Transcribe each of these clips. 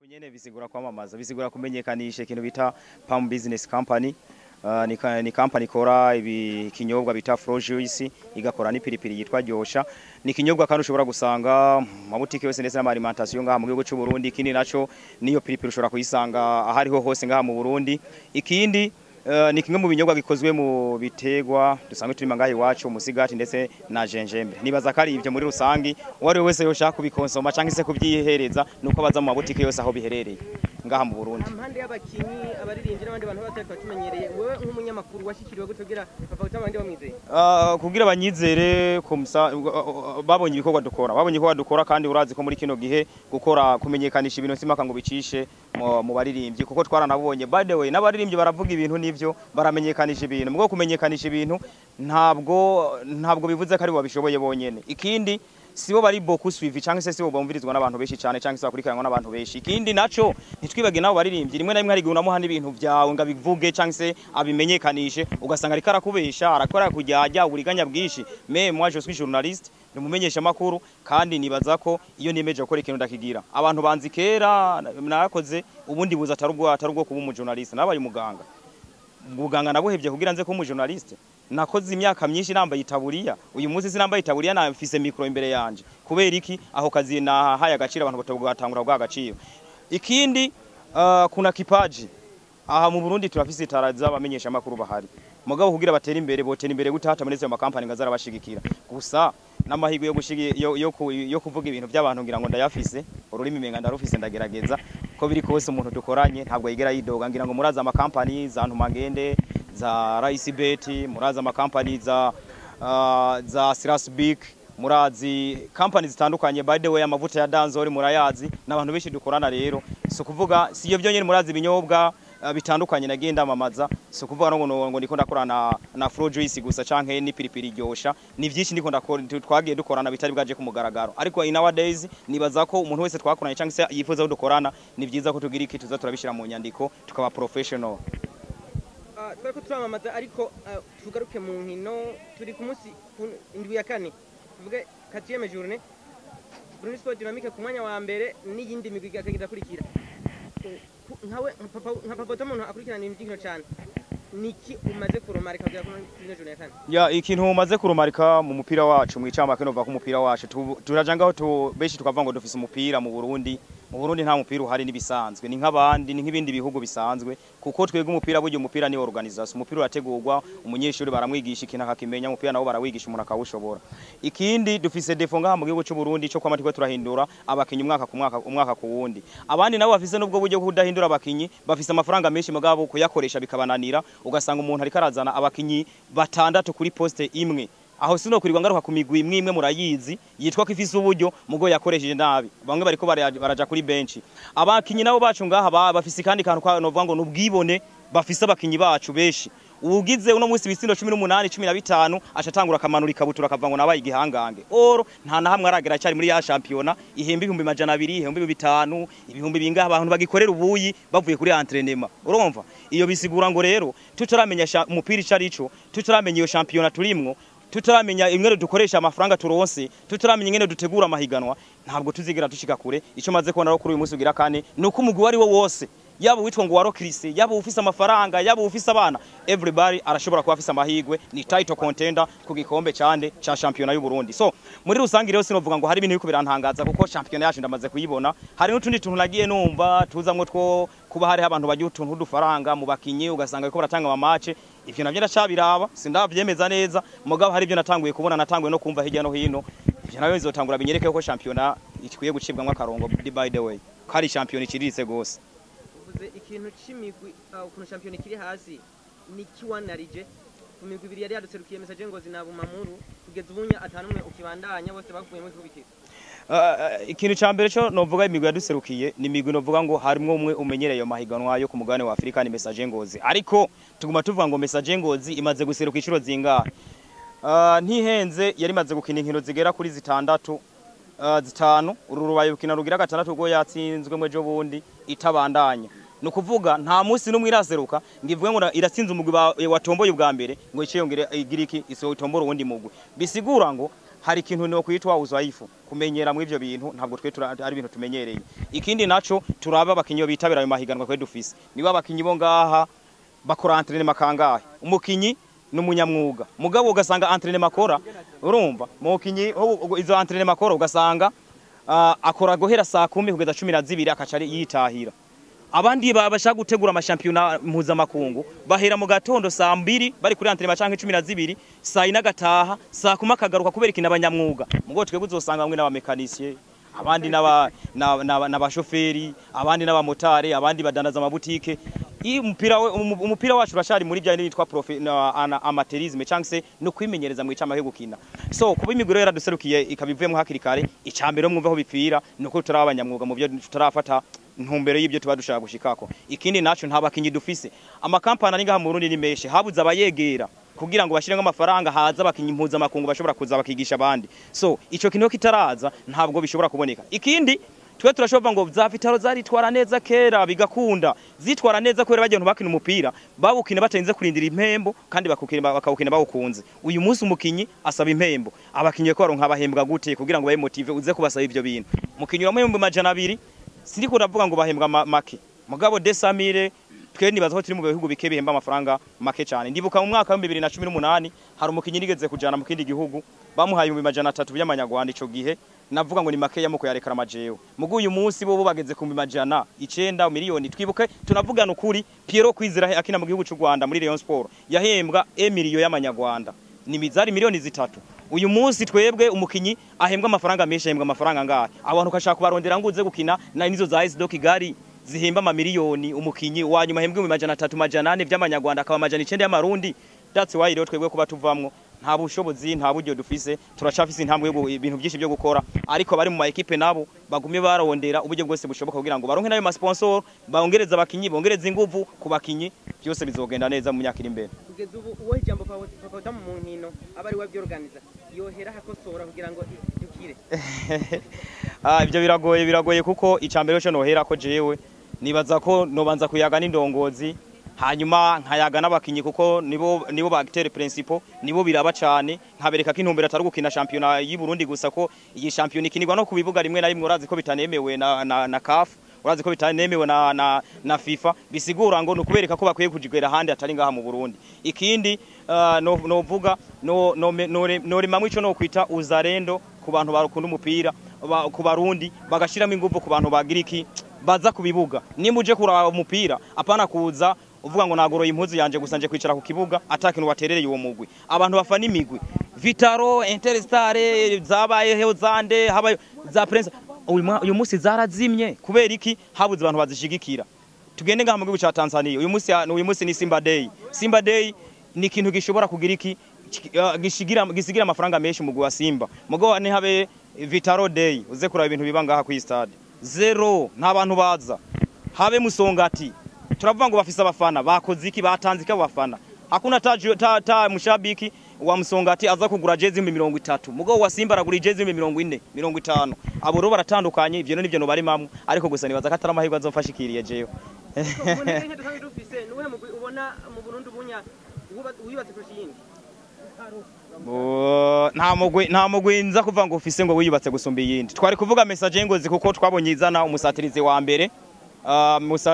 nyene bisigura kwamamaza, bisigura kumenyekanisha ikintu bita Palm Business Company. Ni company ikora ikinyobwa bita Flow Juice, igakora n'ipiripiri yitwa Ryosha. Ni ikinyobwa kandi ushobora gusanga mu butike yose ndetse na alimentation ngaha mu gihugu cy'u Burundi. Ikindi naco niyo piripiri ushobora kuyisanga ahariho hose ngaha mu Burundi. Ikindi ni kimwe mu binyobwa gikozwe mu bitegwa dusanzwe turima ngaha iwacu umusigati ndetse na gingembre. Nibaza kari ivyo muri rusangi uwari wese yoshaka kubikonsoma canke se kubyihereza nuko baza mu mabutike yose aho biherereye ngaha mu Burundi. Impande y'abakinyi abaririmbyi n'abandi bantu batatu batumenyereye, wewe nk'umunyamakuru washikiriwe gutogira bava abandi bamwizeye kugira abanyizere babonye ibikorwa dukora kandi urazi ko muri kino gihe gukora kumenyekanisha ibintu simaka ngo bicishe mu baririmbyi kuko twaranabonye. By the way n'abaririmbyi baravuga ibintu nivyo baramenyekanisha ibintu mugabo kumenyekanisha ibintu ntabwo bivuze ko ari babishoboye bonyene. Ikindi sibo bari beaucoup suivi canke se sibo bumvirizwa n'abantu benshi cyane canke se bakurikiranwa n'abantu benshi. Ikindi naco nitwibage nabo baririmbyi rimwe na rimwe hari gunamuha n'ibintu byawe ngabivuge canke se abimenyekanishe ugasanga ari karakubesha arakora kujyajya uburiganya bwishi. Moi je suis journaliste ndumumenyesha makuru kandi nibaza ko iyo nimeje gukora ikintu ndakigira. Abantu banzi kera narakoze ubundi buza atarugwo kuba umu journaliste nabaye umuganga. Muganga nabuhevye kugira nze ko umu journaliste. Nakoze imyaka myinshi nambaye itaburiya, uyu munsi sinambaye itaburiya nafise micro imbere yanje. Kubera iki aho kazi na haya agaciro abantu batangura bwa agaciro. Ikindi kuna kipaji aha mu Burundi turafise itaraza abamenyesha makuru bahari. Mugabo kugira batera imbere gutata muri zo makampani ngazara bashigikira. Gusa n'amahirwe yo kuvuga ibintu by'abantu ngira ngo ndayafise, ururimi menga ndarufise ndagerageza ko biri kose umuntu dukoranye ntabwo yigera yidoga. Ngira ngo muraza amakampani za Ntumagende za Raisibet, muraza amakampani za Sirasbik, murazi company zitandukanye. By the way amavuta ya Danzori murayazi n'abantu benshi dukorana rero. So kuvuga siyo byonyene murazi ibinyobwa bitandukanye nagenda mamaza. So kuvuga ngo ndiko ndakorana na Flow Juice gusa canke ni piripiri Ryosha. Ni byinshi ndiko ndakora twagiye dukorana bitari bwaje ku mugaragaro. Ariko in nowadays nibaza ko umuntu wese twakoranye canke se yifuza dukorana ni byiza ko tugira iki tuza turabishira mu nyandiko tukaba professional. Tweko turamamaza ariko tugaruke mu nkino turi ku munsi indwi ya kane tuvuge 4e journée Burundi Sport Dynamique ku mwanya wa mbere n'iyindi migwi akagira kurikira. Nkawe nka papa umuntu akurikirana imikino cyane niki umaze kurumarika kugira ko ino journée ya kane ya ikintu umaze kurumarika mu mupira wacu mu icamba kinova ku mupira wacu turajangaho beshi tukavuga ngo dufise umupira mu Burundi. Mu Burundi nta mupira uhari nibisanzwe ni nk'abandi ni nk'ibindi bihugu bisanzwe kuko twege umupira buryo umupira ni organisation. Umupira urategurwa umunyeshuri baramwigisha ikintu akakimenya umupira nawo barawigisha umuntu akawushobora. Ikindi dufise defo ngaha mu gihugu cy'u Burundi cyo kwamatiko turahindura abakinyi umwaka ku wundi. Abandi nabo bafise nubwo buryo kudahindura abakinyi bafise amafaranga menshi mugabo kuyakoresha bikabananira ugasanga umuntu ari karazana abakinyi batandatu kuri poste imwe. Aho sino kurirwa ngaruka ku migwi imwe murayizi yitwa ko ifise uburyo mugo yakoresheje nabi bamwe bariko baraja kuri bench. Abakinyi nabo bacu ngaha bafise kandi kantu kwa novuga ngo nubwibone bafise abakinyi bacu beshi. Ugize uno munsi bisindo 18 15 acatangura kamanura ikabutura akavango nabaye igihangange. Oro nta na hamwe aragera cyari muri ya championnat ihembe 200 ihembe 500 ibihumbi bingaha abantu bagikorera ubuyi bavuye kuri entraînement. Urumva iyo bisigura ngo rero tutaramenya umupira icarico tutaramenya iyo championnat turimwo tutaramenya ingene dukoresha amafaranga turonse tutaramenya ingene dutegura amahiganwa ntabwo tuzigira dushika kure. Ico maze kubona kuri uyu munsi ugira kane nuko umugwi wari wo wose yaba witwa ngo waro Chris yaba ufise amafaranga yaba ufise abana everybody arashobora kuba afise amahigwe ni title contender ku gikombe cyande cha championnat y'u Burundi. So muri rusangi rero sinovuga ngo hari ibintu biko birantangaza kuko championnat yacu ndamaze kuyibona. Hari n'utundi tuntu nagiye numva tuzamwe two kuba hari abantu bagiye utuntu dufaranga mu bakinyi ugasanga ko baratanga ama match. Ivyo navyo ndacabiraba sindavyemeza neza mugabo hari ibyo natanguye kubona natanguye no kumva hirya no hino. Ivyo nayo bizotangura binyereke ko championnat ikwiye gucibwamwe akarongo. By the way kari champion ikiritse gose ikintu c'imigwi ukuntu champion kiri hasi ni kiwanarije ku migwi ibiri yari yaduserukiye message ngo zinabumamuru kugeza ubunya atanumwe ukibandanya bose bakuye mu kubikira. Ikintu cyambere cyo novuga imigwi yaduserukiye ni imigwi novuga ngo harimwe umwe umenyereye mahiganwa yo ku mugabane wa Afrika ni Message Ngozi. Ariko tuguma tuvuga ngo Message Ngozi imaze guseruka iciro zinga ntihenze yari maze gukina inkino zigera kuri zitandatu zitanu ururubaye ukina rugira gatandatu ubwo yatsinzwe mwejo bundi itabandanya. Nukuvuga nta munsi numwe iraseruka ngivuge ngo iratsinze umugwi watomboye ubwa mbere ngo iciyongere igiriki iso itombora ubundi mugwi. Bisigura ngo hari ikintu no kwitwa uzaifu kumenyera mu ivyo bintu ntabwo twe ari ibintu tumenyereye. Ikindi naco turaba abakinyi bitabira ayo mahiganwa kwe dufise niba abakinyi bo ngaha bakora entraînement kangahe umukinyi n'umunyamwuga mugabo ugasanga entraînement makora urumva mukinyi izo entraînement makora ugasanga akora gohera saa 10 kugeza 12 akacari yitahira. Abandi babasha gutegura amashampiyona mpuzamakungu bahera mu gatondo saa 2 bari kuri entraînement canke 12 saa 4 gataha saa 10 akagaruka kubera ikina abanyamwuga mugo twebwe uzosanga bamwe n'abamekanisye abandi n'abashoferi abandi n'abamotari abandi badandaza amabutike. Umupira wacu urashari muri bya nitwa amateurisme cyangse no kwimenyereza mu icamahe gukina. So kuba imiguro yaraduserukiye ikabivuyemo hakiri kare icambere mwumva aho bipfira nuko turi abanyamwuga mu byo tutarafata ntumbero y'ibyo tuba dushaka gushikako. Ikindi naco nta bakinyi dufise amakampani ari ngaha mu Burundi ni meshe habuze abayegera kugira ngo bashire amafaranga haza bakinyi mpuzamakungu bashobora kuza bakigisha abandi. So ico kintu kitaraza ntabwo bishobora kuboneka. Ikindi twe turashobora ngo za Vitaro zaritwara neza kera bigakunda zitwara neza kwera bagiye bakina umupira babukina batenze kurindira impembo kandi bakawukina bawukunze. Uyu munsi umukinyi asaba impembo abakinyi ko baronka abahembwa gute kugira ngo babe motive uze kubasaba ivyo bintu. Mukinyi wa 200 sindi ko ndavuga ngo bahembwa make mugabo desamire twe nibaza ko turi mu bihugu bike bihemba amafaranga make cyane. Ndibuka mu mwaka wa 2018 hari umukinyi nigeze kujana mu kindi gihugu bamuhaye 300 by'amanyarwanda ico gihe navuga ngo ni make yamuko yarekara majeyo mugu uyu munsi bo bageze ku 900 miliyoni. Twibuke tunavugana ukuri Piero Kwizera akina mu gihugu cy'u Rwanda muri Rayon Sport yahembwa miliyoni y'amanyarwanda ni mizari miliyoni 3. Uyu munsi twebwe umukinyi ahembwa amafaranga menshi ahembwa amafaranga ngahe abantu kashaka kubarondera nguze gukina na nizo za AS Kigali zihemba amamiliyoni umukinyi wanyuma ahembwe 300 by'amanyarwanda akaba 900 y'amarundi. That's why rero twebwe kuba tuvamwo nta bushobozi nta buryo dufise turacafise intambwe ibintu byinshi byo gukora ariko bari mu ma equipe nabo bagumye barondera uburyo bwose bushoboka kugira ngo baronke nayo ma sponsor baongereza abakinyi bongereza inguvu ku bakinyi byose bizogenda neza mu myaka iri imbere. Kugeza ubu uwo ijambo Papa mu nkino abari wabyorganiza yohera hakosora kugira ngo dukire. Ibyo biragoye kuko icambere cyo nohera ko jewe nibaza ko nobanza kuyaga n'indongozi hanyuma nkayaga n'abakinyi kuko nibo bagiteri principal nibo biraba cyane nkabereka ko intumbero atari gukina championnat y'u Burundi gusa ko iyi championnat ikinirwa no kubivuga rimwe na rimwe urazi ko bitanemewe na CAF urazi ko bitanemewe na FIFA bisigura ngo no kubereka ko bakwiye kujigwera handi atari ngaha mu Burundi. Ikindi novuga no rimamwe ico no kwita uzarendo ku bantu barukunda umupira ku Barundi bagashiramo ingufu ku bantu bagira iki baza kubibuga nimuje kuraba umupira apana kuza uvuga ngo nagoroye impuzu yanje gusa nje kwicara ku kibuga atakintu waterereye uwo mugwi. Abantu bafana imigwi Vitaro Interstar zabayeho zande habayo za Prince uyu munsi zarazimye kubera iki habuze abantu bazishigikira. Tugende ngaha mu gihugu ca Tanzania uyu munsi ni Simba Day. Simba Day ni ikintu gishobora kugira iki gisigira amafaranga menshi mu gwa Simba mugo ni habe Vitaro Day uze kuraba ibintu biba ngaha ku stade zero nta bantu baza habe Musongati turavuga ngo bafise abafana bakoze iki batanze iki abafana hakuna ta mushabiki wa Musongati aza kugura jezi 30 mugo wa Simba aragura jezi 40 50 abo ro baratandukanye ivyo nivyo no bari mamwe ariko gusa nibaza katara amahirwe azofashikiriye jewe. Ubona mu Burundi bunya wibatse kushiyindi nta mugwi nza kuvuga ngo ufise ngo wiyubatse gusumba iyindi. Twari kuvuga message ngozi kuko twabonye izana umusatirizi wa mbere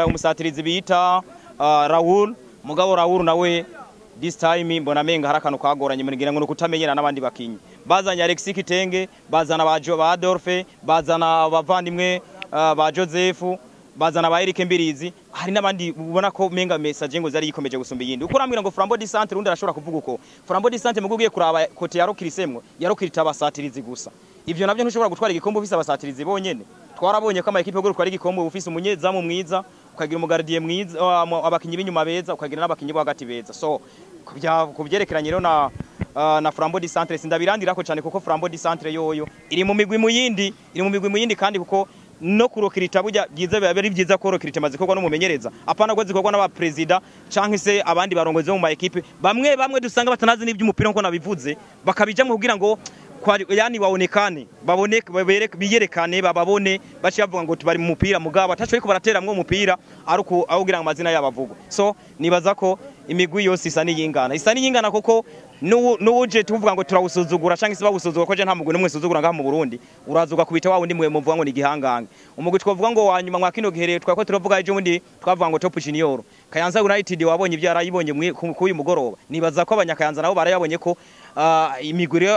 umusatirizi bita Raoul mugabo Raoul nawe this time mbona menga harakano kagoranye mugira ngo kutamenyera nabandi bakinyi bazanya Alexis Kitenge bazana ba Adolphe bazana bavandimwe ba Joseph bazana ba Eric Mbirizi hari nabandi ubona ko menga message ngo zari yikomeje gusumba yindi uko rambwira ngo Flambeau du Centre undi arashobora kuvuga uko Flambeau du Centre mugugiye kuraba kote yarokirisemwe yarokirita abasatirizi gusa ivyo navyo ntushobora gutwara igikombe ufise abasatirizi bonyene. Twarabonye ko ama equipe yo gutwara igikombe ufise umunyezamu mwiza ukagira umugardier mwiza abakinyi b'inyuma beza ukagira n'abakinyi bo hagati beza. So kubyerekeranye rero na Flambeau du Centre sindabirandirako cyane kuko Flambeau du Centre yoyo iri mu migwi muyindi kandi kuko no kurokirita burya byiza bari byiza ko rokirita mazikorwa no mumenyereza apana gwa zikorwa n'aba president canke se abandi barongozi bo mu equipe bamwe dusanga batanazi n'iby'umupira nko nabivuze bakabijamwe kugira ngo yani waonekane baboneke biyerekane bababone baci bavuga ngo tubari mu mupira mugabo atacho ariko barateramwe umupira aruko awugira amazina y'abavugo. So nibaza ko imigwi yose isa n'iyingana kuko n'uje tuvuga ngo turawusuzugura canke se bawusuzugura ko je nta mugwi n'umwe suzugura ngaha mu Burundi urazuga kubita wa wundi mwe muvuga ngo ni gihangange umugwi twavuga ngo wanyuma mwa kino gihereye twako turavuga ejo bundi twavuga ngo Top Junior Kayanza United wabonye ibyo yarayibonye kuyu mugoroba nibaza ko abanyakayanza nabo barayabonye ko imigwi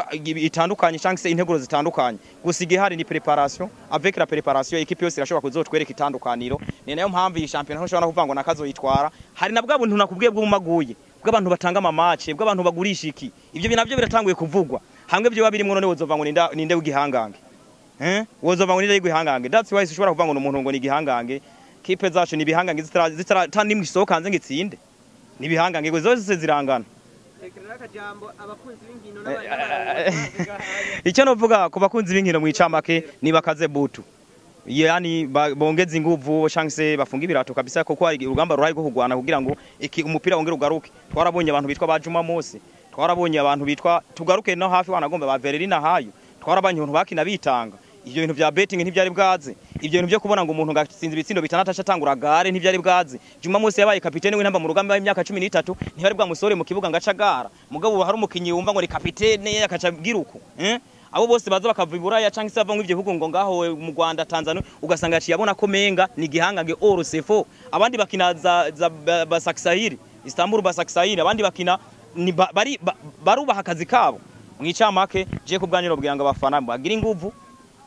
itandukanye canke se integuro zitandukanye gusiga hari ni préparation avec la préparation équipe yose irashobora kuzotwereka itandukaniro ni nayo mpamvu iyi champion ntushobora kuvuga ngo nakazoyitwara hari nabwo buntu nakubwiye bw'umaguye bw'abantu batanga amamatch bw'abantu bagurisha iki ibyo binavyo biratanguye kuvugwa hamwe byo babiri mwono wozova ngo ninde w'igihangange wozova ngo ninde w'igihangange that's why ushobora kuvuga ngo umuntu ngo ni gihangange kipe zacu ni bihangange zitara nimwe isokanze ngitsinde ni bihangange ngo zose zirangana icyo novuga ku bakunzi b'inkino mu icamake ni bakaze butu yani bongeze inguvu chance bafunga ibirato kabisa kuko hari urugamba rurayi rwo kugwana kugira ngo umupira wongere ugaruke twarabonye abantu bitwa bajuma Mose twarabonye abantu bitwa tugaruke no hafi wanagomba ba Vererina hayo twarabanye abantu bakina bitanga ivyo bintu vya betting ntivyari bwaze ivyo bintu byo kubona ngo umuntu gatsinze ibitsindo bitandatu acatangura gare ntivyari bwaze Juma Mose yabaye kapitene w'intamba mu rugamba y'imyaka 13 ntibari bwa musore mu kibuga ngacagara mugabo hari umukinyi wumva ngo ni kapitene akacagira uko abo bose baza bakavibura ya canke sava nk'ivyo bihugu ngo ngaho mu Rwanda Tanzania ugasanga yaciye abona ko menga ni gihangange Orosefo abandi bakina za Basaksahiri Istanbul Basaksahiri abandi bakina ni barubaha akazi kabo mwicamake je kubwaniro bwiranga abafana bagira inguvu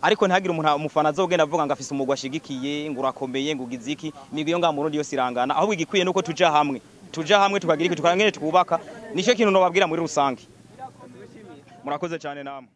ariko ntihagire umuntu umufana azogenda avuga ngo afise umugwa ashigikiye ngo urakomeye ngo giziki imigwi yo nga mu Burundi yose irangana aho bigikwiye nuko tuja hamwe tukagira iki tukangene twubaka nico kintu no babwira muri rusange murakoze cyane namwe